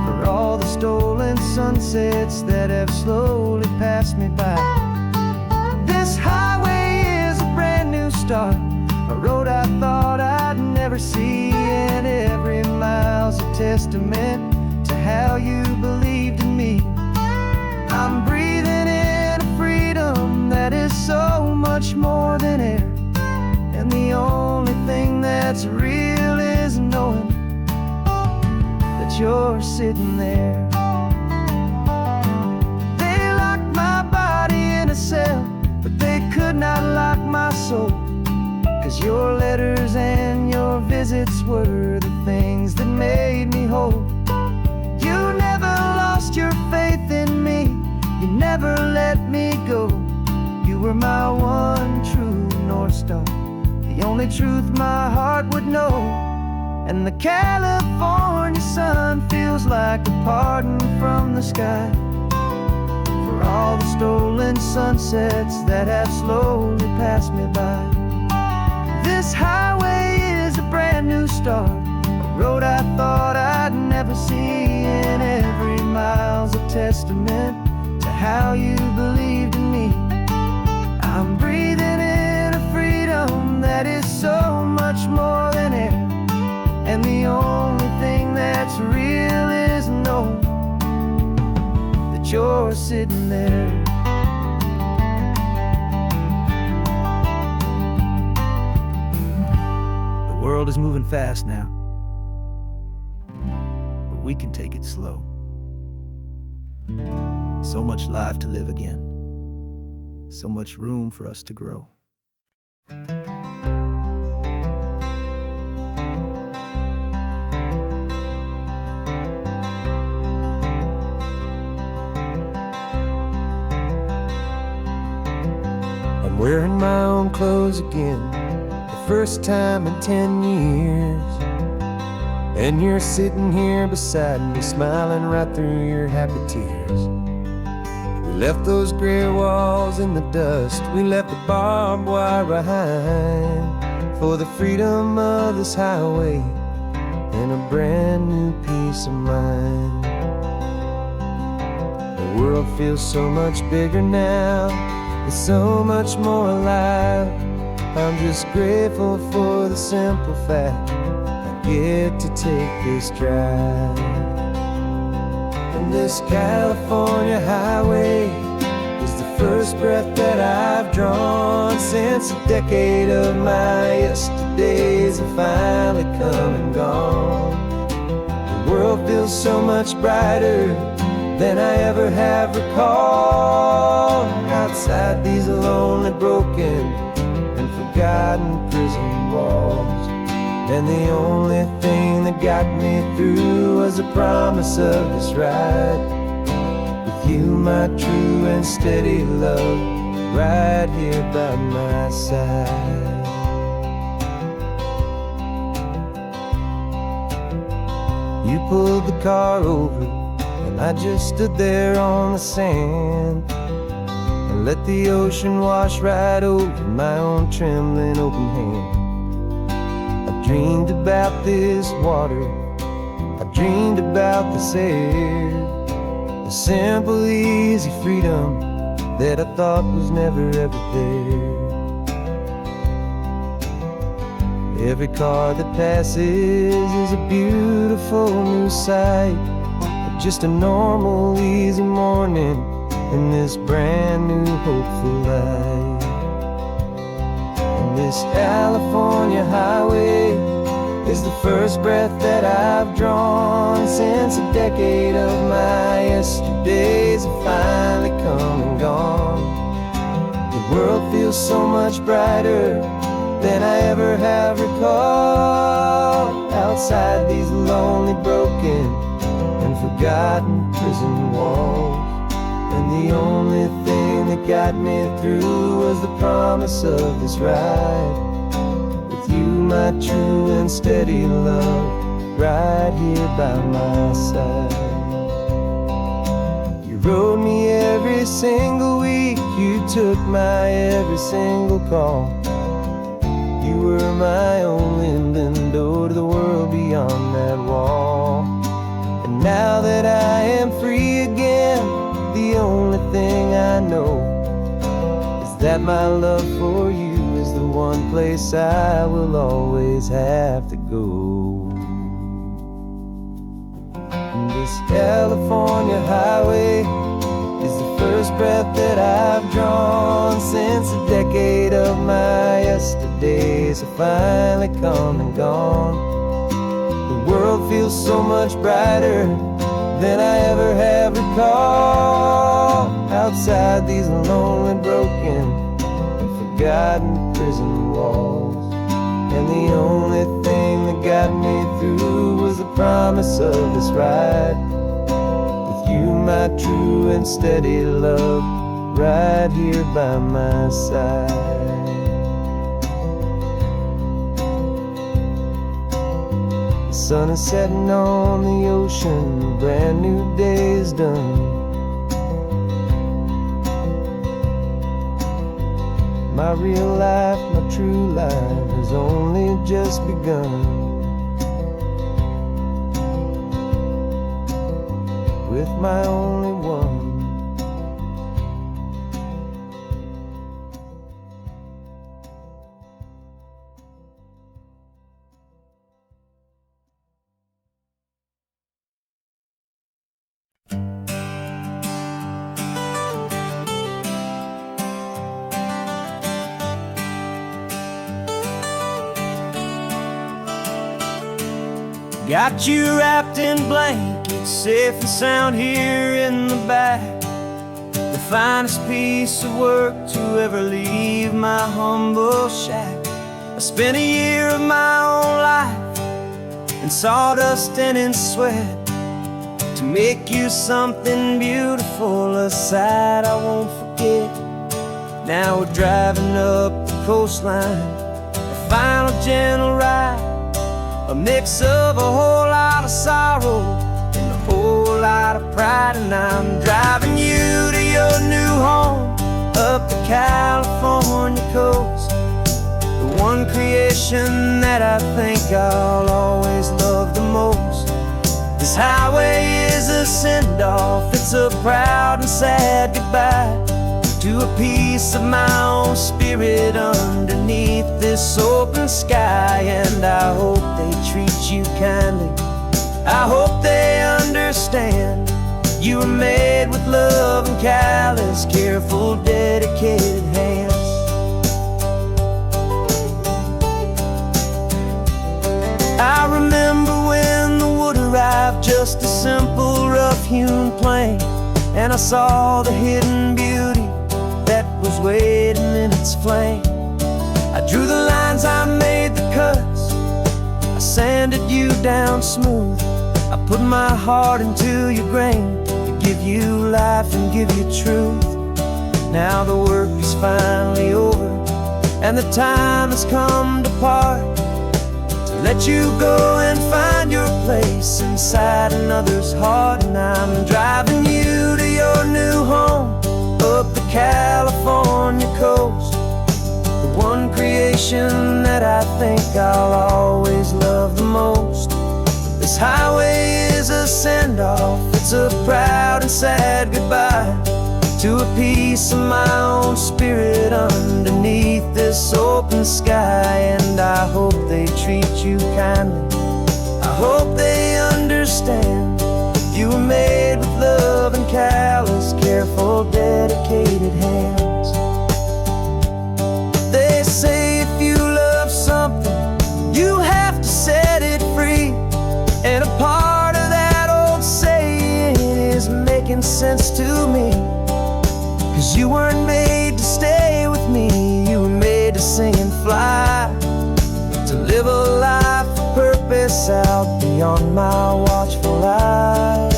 for all the stolen sunsets that have slowly passed me by. This highway is a brand new start, a road I thought I'd never see, and every mile's a testament to how you believed in me. I'm breathing in a freedom that is so much more than air, and the only thing that's real is knowing that you're sitting there. They locked my body in a cell, but they could not lock my soul, 'cause your letters and your visits were the things that made me whole. You never lost your faith in me, you never let me go. You were my one true North Star, the only truth my heart would know. And the California sun feels like a pardon from the sky for all the stolen sunsets that have slowly passed me by. This highway is a brand new start, a road I thought I'd never see, and every mile's a testament to how you believed in me. I'm breathing in a freedom that is so much more than air, and the only thing that's real is knowing that you're sitting there. The world is moving fast now, but we can take it slow. So much life to live again, so much room for us to grow. I'm wearing my own clothes again, the first time in 10 years. And you're sitting here beside me, smiling right through your happy tears. We left those gray walls in the dust, we left the barbed wire behind, for the freedom of this highway and a brand new peace of mind. The world feels so much bigger now, it's so much more alive. I'm just grateful for the simple fact get to take this drive. And this California highway is the first breath that I've drawn since a decade of my yesterdays have finally come and gone. The world feels so much brighter than I ever have recalled, outside these lonely, broken, and forgotten prison walls. And the only thing that got me through was the promise of this ride with you, my true and steady love, right here by my side. You pulled the car over and I just stood there on the sand and let the ocean wash right over my own trembling open hand. Dreamed about this water, I dreamed about this air, the simple, easy freedom that I thought was never ever there. Every car that passes is a beautiful new sight, but just a normal, easy morning in this brand new, hopeful life. And this California highway is the first breath that I've drawn since a decade of my yesterdays have finally come and gone. The world feels so much brighter than I ever have recalled, outside these lonely, broken, and forgotten prison walls. And the only thing that got me through was the promise of this ride with you, my true and steady love, right here by my side. You rode me every single week, you took my every single call. You were my only window to the world beyond that wall. And now that I am free again, the only thing I know is that my love for you is the one place I will always have to go. And this California highway is the first breath that I've drawn since a decade of my yesterdays have finally come and gone. The world feels so much brighter than I ever have recalled, outside these lonely, broken, and forgotten prison walls. And the only thing that got me through was the promise of this ride with you, my true and steady love, right here by my side. The sun is setting on the ocean, a brand new day is done. My real life, my true life has only just begun. With my only one. Got you wrapped in blankets, safe and sound here in the back. The finest piece of work to ever leave my humble shack. I spent a year of my own life in sawdust and in sweat to make you something beautiful, a sight I won't forget. Now we're driving up the coastline, a final gentle ride, a mix of a whole lot of sorrow and a whole lot of pride. And I'm driving you to your new home up the California coast, the one creation that I think I'll always love the most. This highway is a send-off, it's a proud and sad goodbye to a piece of my own spirit underneath this open sky. And I hope they treat you kindly, I hope they understand you were made with love and callous, careful, dedicated hands. I remember when the wood arrived, just a simple rough-hewn plank, and I saw the hidden beauty that was waiting in its flame. I drew the lines, I made the cuts, I sanded you down smooth. I put my heart into your grain to give you life and give you truth. Now the work is finally over and the time has come to part, to let you go and find your place inside another's heart. And I'm driving you to your new home up the California coast, the one creation that I think I'll always love the most. This highway is a send-off, it's a proud and sad goodbye to a piece of my own spirit underneath this open sky. And I hope they treat you kindly, I hope they understand you were made with love and callous, careful, dedicated hands. They say if you love something, you have to set it free. And a part of that old saying is making sense to me, 'cause you weren't made to stay with me, you were made to sing and fly, to live a life of purpose out beyond my watchful eye.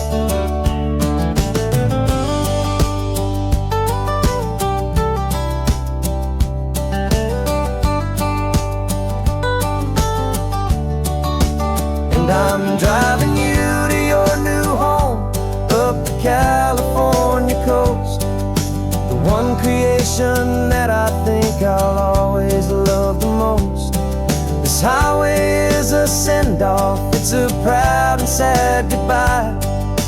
And I'm driving you to your new home up the California coast, the one creation that I think I'll always love the most. This highway is a send-off, it's a proud and sad goodbye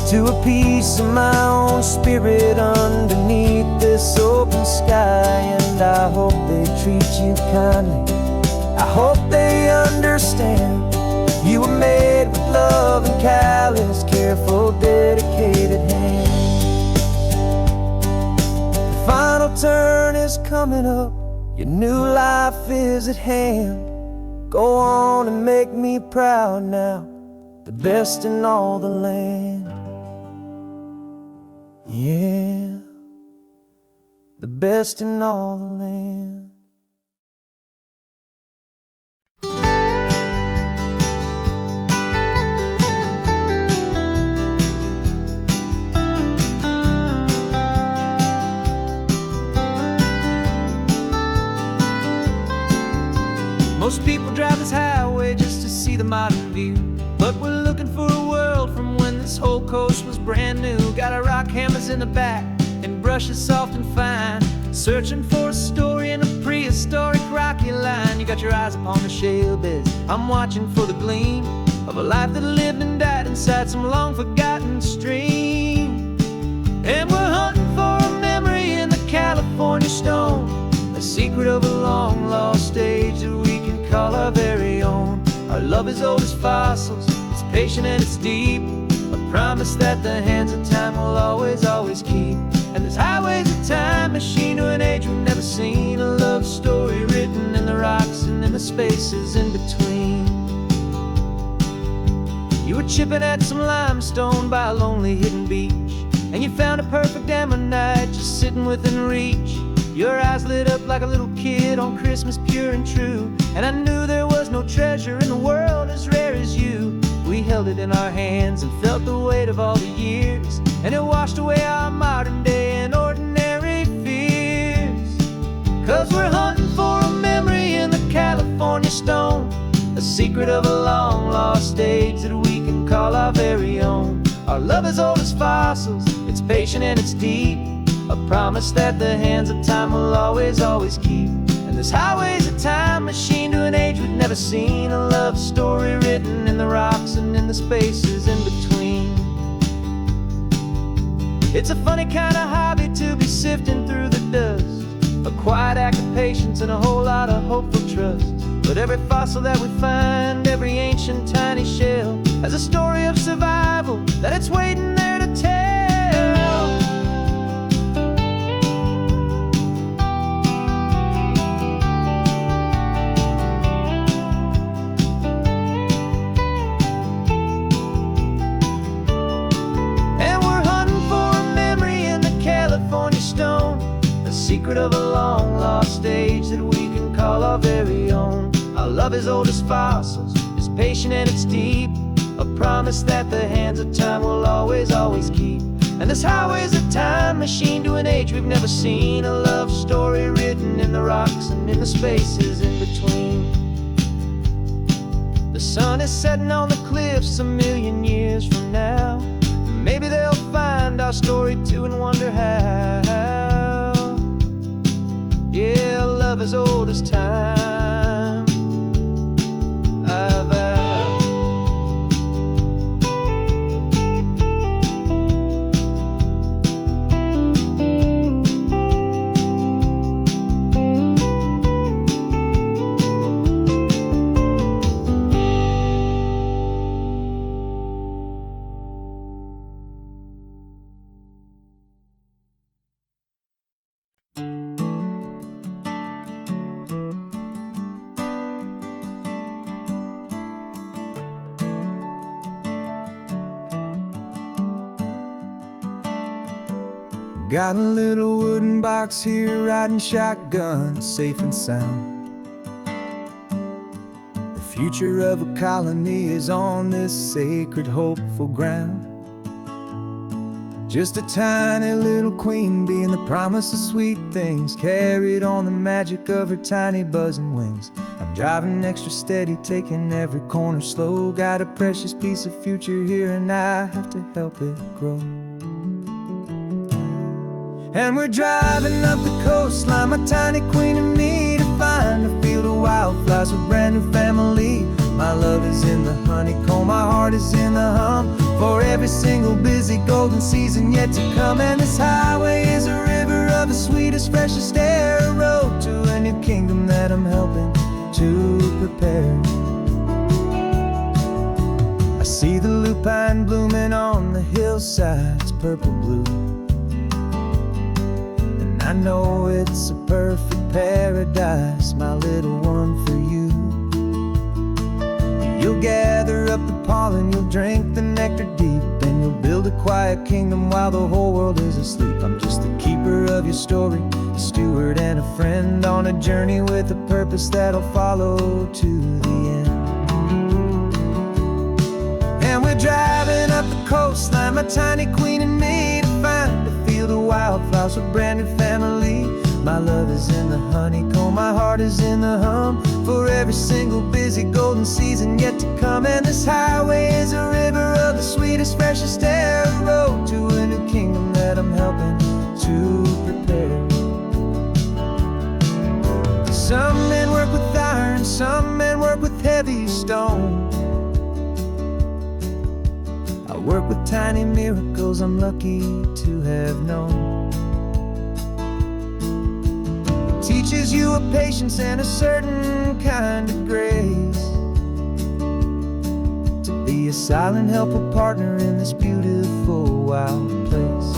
to a piece of my own spirit underneath this open sky. And I hope they treat you kindly, I hope they understand you were made with love and callous, careful, dedicated hands. The final turn is coming up, your new life is at hand. Go on and make me proud now, the best in all the land. Yeah, the best in all the land. Most people drive this highway just to see the modern view, but we're looking for a world from when this whole coast was brand new. Got our rock hammers in the back and brushes soft and fine, searching for a story in a prehistoric rocky line. You got your eyes upon the shale beds, I'm watching for the gleam of a life that lived and died inside some long forgotten stream. And we're hunting for a memory in the California stone, a secret of a long lost age that we can call our very own. Our love is old as fossils, it's patient and it's deep, a promise that the hands of time will always, always keep. And this highway's a time machine to an age we've never seen, a love story written in the rocks and in the spaces in between. You were chipping at some limestone by a lonely hidden beach, and you found a perfect ammonite just sitting within reach. Your eyes lit up like a little kid on Christmas, pure and true, and I knew there was no treasure in the world as rare as you. We held it in our hands and felt the weight of all the years, and it washed away our modern day and ordinary fears. 'Cause we're hunting for a memory in the California stone, a secret of a long lost age that we can call our very own. Our love is old as fossils, it's patient and it's deep, a promise that the hands of time will always, always keep. And this highway's a time machine to an age we've never seen, a love story written in the rocks and in the spaces in between. It's a funny kind of hobby to be sifting through the dust, a quiet act of patience and a whole lot of hopeful trust. But every fossil that we find, every ancient tiny shell, has a story of survival that it's waiting there to tell. Secret of a long lost age that we can call our very own. Our love is old as fossils, it's patient and it's deep, a promise that the hands of time will always, always keep. And this highway's a time machine to an age we've never seen, a love story written in the rocks and in the spaces in between. The sun is setting on the cliffs a million years from now, maybe they'll find our story too and wonder how. Yeah, love as old as time, I vow. Got a little wooden box here, riding shotgun, safe and sound. future of a colony is on this sacred, hopeful ground. Just a tiny little queen bee and the promise of sweet things, carried on the magic of her tiny buzzing wings. I'm driving extra steady, taking every corner slow. Got a precious piece of future here and I have to help it grow. And we're driving up the coastline, my tiny queen and me, to find a field of wildflowers with brand new family. My love is in the honeycomb, my heart is in the hum, for every single busy golden season yet to come. And this highway is a river of the sweetest, freshest air, a road to a new kingdom that I'm helping to prepare. I see the lupine blooming on the hillsides, purple blue, and I know it's a perfect paradise, my little one, for you. You'll gather up the pollen, you'll drink the nectar deep, and you'll build a quiet kingdom while the whole world is asleep. I'm just the keeper of your story, a steward and a friend, on a journey with a purpose that'll follow to the end. And we're driving up the coastline, my tiny queen and me, to find a field of wildflowers with brand new family. My love is in the honeycomb, my heart is in the hum, for every single busy golden season yet to come. And this highway is a river of the sweetest, freshest air, a road to a new kingdom that I'm helping to prepare. Some men work with iron, some men work with heavy stone. I work with tiny miracles I'm lucky to have known. Teaches you a patience and a certain kind of grace, to be a silent, helpful partner in this beautiful, wild place.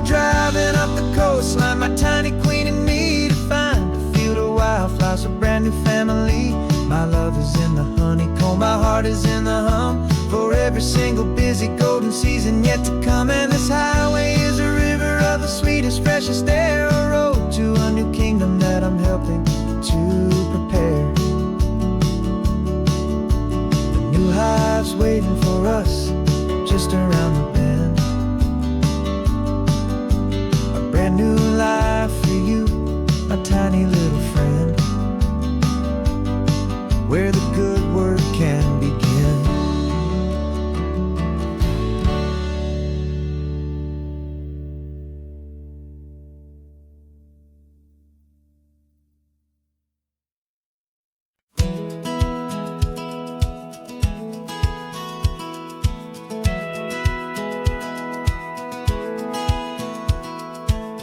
Driving up the coastline, my tiny queen and me, to find a field of wildflowers, a brand new family. My love is in the honeycomb, my heart is in the hum, for every single busy golden season yet to come. And this highway is a river of the sweetest, freshest air, a road to a new kingdom that I'm helping to prepare. A new hive's waiting for us just around the bend. Brand new life for you, my tiny little friend, where the good work can begin.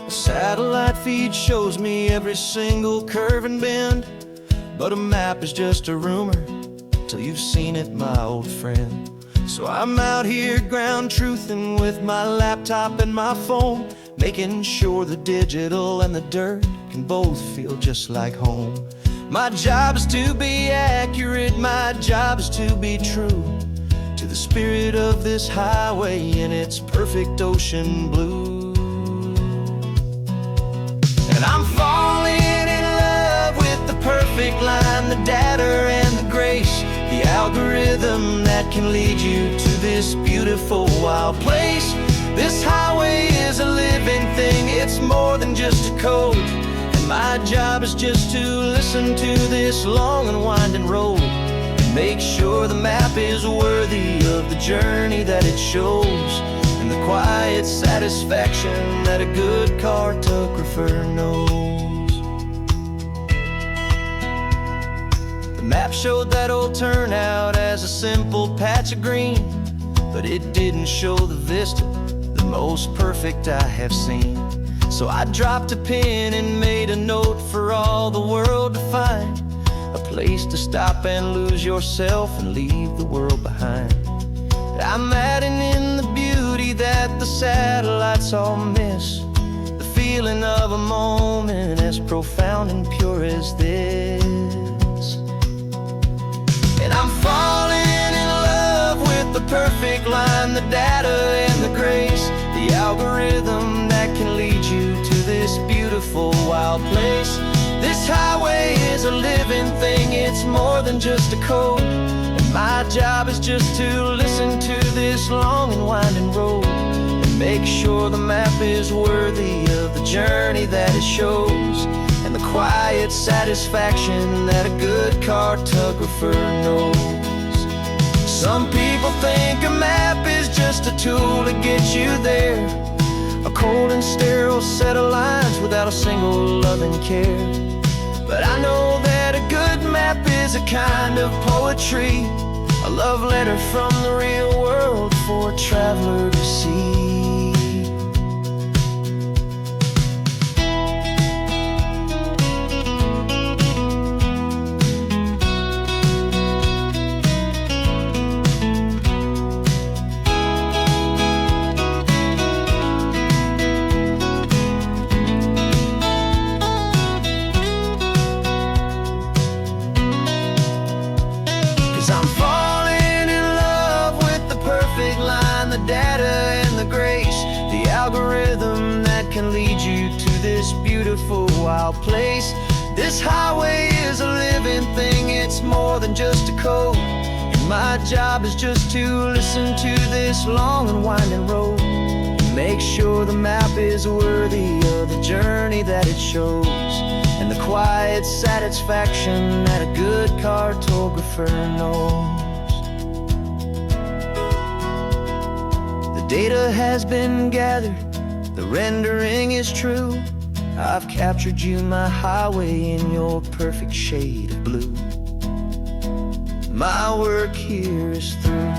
Satellite feed shows me every single curve and bend, but a map is just a rumor till you've seen it, my old friend. So I'm out here ground truthing with my laptop and my phone, making sure the digital and the dirt can both feel just like home. My job is to be accurate, my job is to be true to the spirit of this highway in its perfect ocean blue. And I'm falling in love with the perfect line, the data and the grace, the algorithm that can lead you to this beautiful wild place. This highway is a living thing, it's more than just a code, and my job is just to listen to this long and winding road and make sure the map is worthy of the journey that it shows, and the quiet satisfaction that a good cartographer knows. The map showed that old turnout as a simple patch of green, but it didn't show the vista, the most perfect I have seen. So I dropped a pin and made a note for all the world to find, a place to stop and lose yourself and leave the world behind. I'm adding in the beauty that the satellites all miss, the feeling of a moment as profound and pure as this. And I'm falling in love with the perfect line, the data and the grace, the algorithm that can lead you to this beautiful wild place. This highway is a living thing, it's more than just a code. And my job is just to listen to this long and winding road and make sure the map is worthy of the journey that it shows, and the quiet satisfaction that a good cartographer knows. Some people think a map is just a tool to get you there, a cold and sterile set of lines without a single loving care. But I know that a good map is a kind of poetry, a love letter from the real world for a traveler to see. 'Cause I'm falling in love with the perfect line, the data and the grace, the algorithm that can lead you to this beautiful wild place. This highway is a living thing, it's more than just a code. And my job is just to listen to this long and winding road and make sure the map is worthy of the journey that it shows, and the quiet satisfaction that a good cartographer knows. The data has been gathered, the rendering is true. I've captured you, my highway, in your perfect shade of blue. My work here is through.